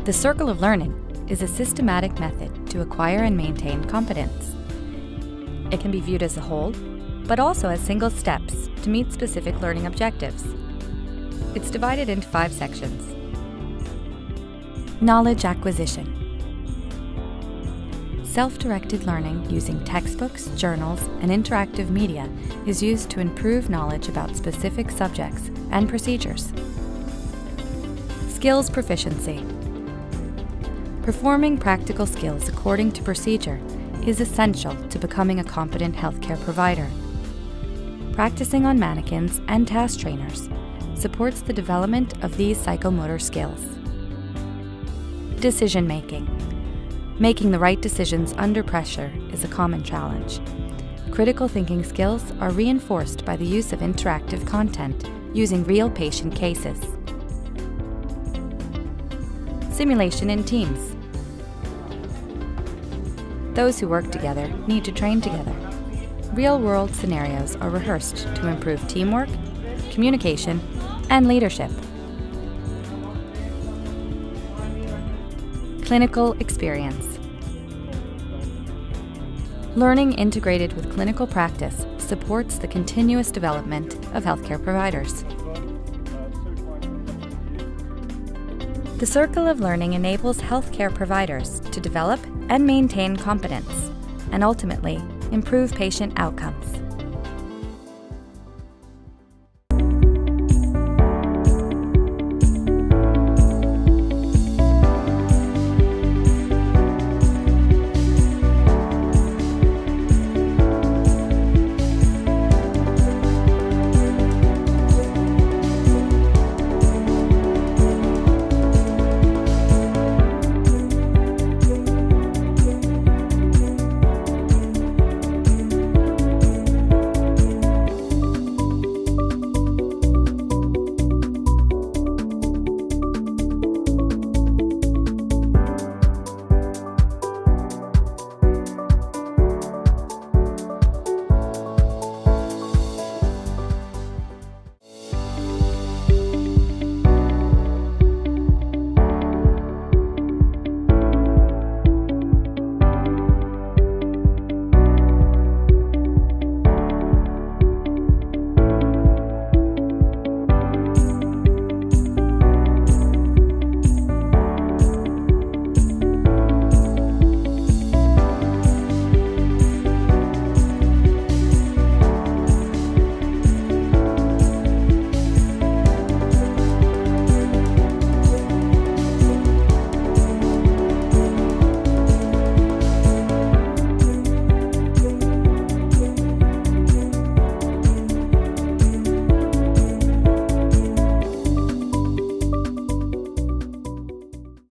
The circle of learning is a systematic method to acquire and maintain competence. It can be viewed as a whole, but also as single steps to meet specific learning objectives. It's divided into 5 sections. Knowledge acquisition. Self-directed learning using textbooks, journals, and interactive media is used to improve knowledge about specific subjects and procedures. Skills proficiency. Performing practical skills according to procedure is essential to becoming a competent healthcare provider. Practicing on mannequins and task trainers supports the development of these psychomotor skills. Decision-making. Making the right decisions under pressure is a common challenge. Critical thinking skills are reinforced by the use of interactive content using real patient cases. Simulation in teams. Those who work together need to train together. Real-world scenarios are rehearsed to improve teamwork, communication, and leadership. Clinical experience. Learning integrated with clinical practice supports the continuous development of healthcare providers. The circle of learning enables healthcare providers to develop and maintain competence, and ultimately improve patient outcomes.